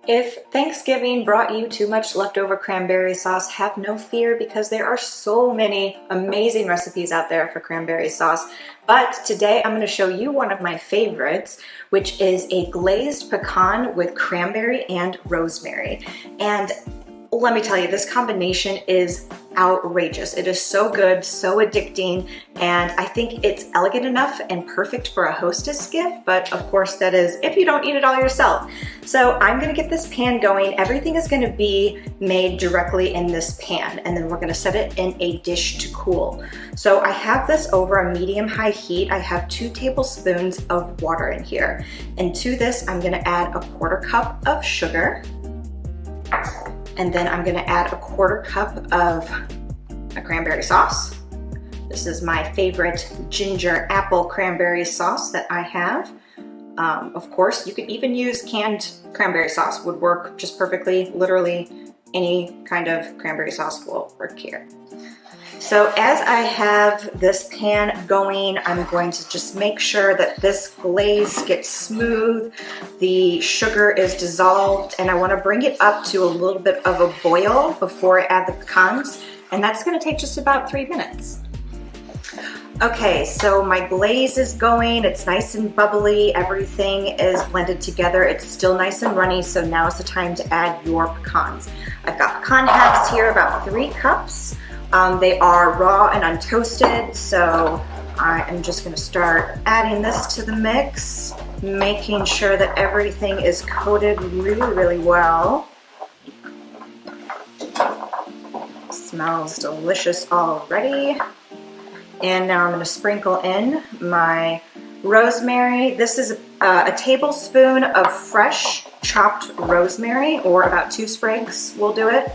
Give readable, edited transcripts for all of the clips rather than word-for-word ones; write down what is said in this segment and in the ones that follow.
If Thanksgiving brought you too much leftover cranberry sauce, have no fear because there are so many amazing recipes out there for cranberry sauce. But today I'm going to show you one of my favorites, which is a glazed pecan with cranberry and rosemary. And let me tell you, this combination is outrageous. It is so good, so addicting, and I think it's elegant enough and perfect for a hostess gift, but of course that is if you don't eat it all yourself. So I'm gonna get this pan going. Everything is gonna be made directly in this pan, and then we're gonna set it in a dish to cool. So I have this over a medium-high heat. I have 2 tablespoons of water in here. And to this, I'm gonna add a 1/4 cup of sugar. And then I'm gonna add a 1/4 cup of a cranberry sauce. This is my favorite ginger apple cranberry sauce that I have. Of course, you could even use canned cranberry sauce, would work just perfectly. Literally any kind of cranberry sauce will work here. So as I have this pan going, I'm going to just make sure that this glaze gets smooth, the sugar is dissolved, and I want to bring it up to a little bit of a boil before I add the pecans, and that's going to take just about 3 minutes. Okay, so my glaze is going, it's nice and bubbly, everything is blended together, it's still nice and runny, so now is the time to add your pecans. I've got pecan halves here, about 3 cups. They are raw and untoasted, so I am just going to start adding this to the mix, making sure that everything is coated really well. Smells delicious already. And now I'm going to sprinkle in my rosemary. This is a tablespoon of fresh chopped rosemary, or about 2 sprigs will do it.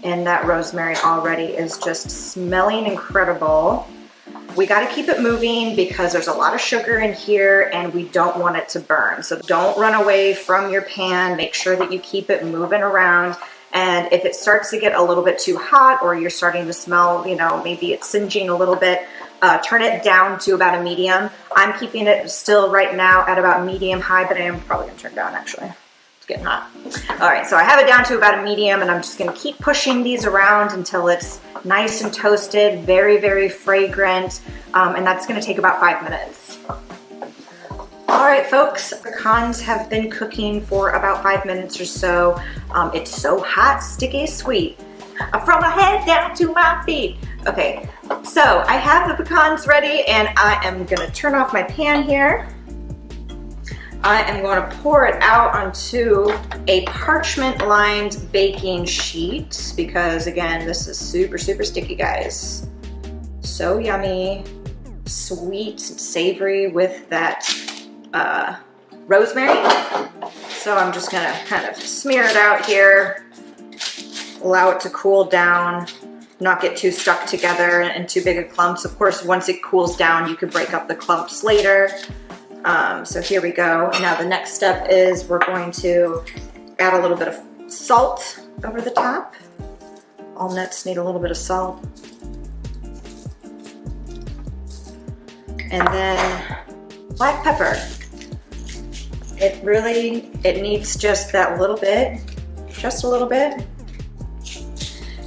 And that rosemary already is just smelling incredible. We got to keep it moving because there's a lot of sugar in here and we don't want it to burn. So don't run away from your pan. Make sure that you keep it moving around. And if it starts to get a little bit too hot, or you're starting to smell, maybe it's singeing a little bit, turn it down to about a medium. I'm keeping it still right now at about medium high, but I am probably going to turn it down actually. Getting hot. All right, so I have it down to about a medium, and I'm just going to keep pushing these around until it's nice and toasted, very fragrant, and that's going to take about 5 minutes. All right, folks, pecans have been cooking for about 5 minutes or so. It's so hot, sticky, sweet. From my head down to my feet. Okay, so I have the pecans ready, and I am going to turn off my pan here. I am going to pour it out onto a parchment-lined baking sheet because, again, this is super sticky, guys. So yummy, sweet, savory with that rosemary. So I'm just going to kind of smear it out here, allow it to cool down, not get too stuck together and too big of clumps. Of course, once it cools down, you can break up the clumps later. So here we go. Now the next step is we're going to add a little bit of salt over the top. All nuts need a little bit of salt. And then black pepper. It needs just that little bit, just a little bit.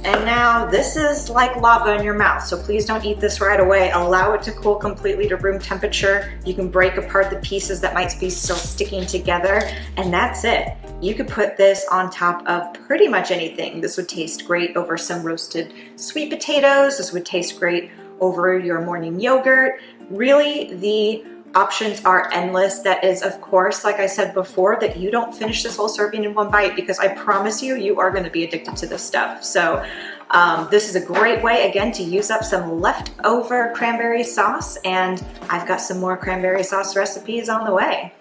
And now this is like lava in your mouth, so please don't eat this right away. Allow it to cool completely to room temperature. You can break apart the pieces that might be still sticking together, and that's it. You could put this on top of pretty much anything. This would taste great over some roasted sweet potatoes. This would taste great over your morning yogurt. Really, the options are endless. That is, of course, like I said before, that you don't finish this whole serving in one bite, because I promise you, you are going to be addicted to this stuff. So this is a great way, again, to use up some leftover cranberry sauce, and I've got some more cranberry sauce recipes on the way.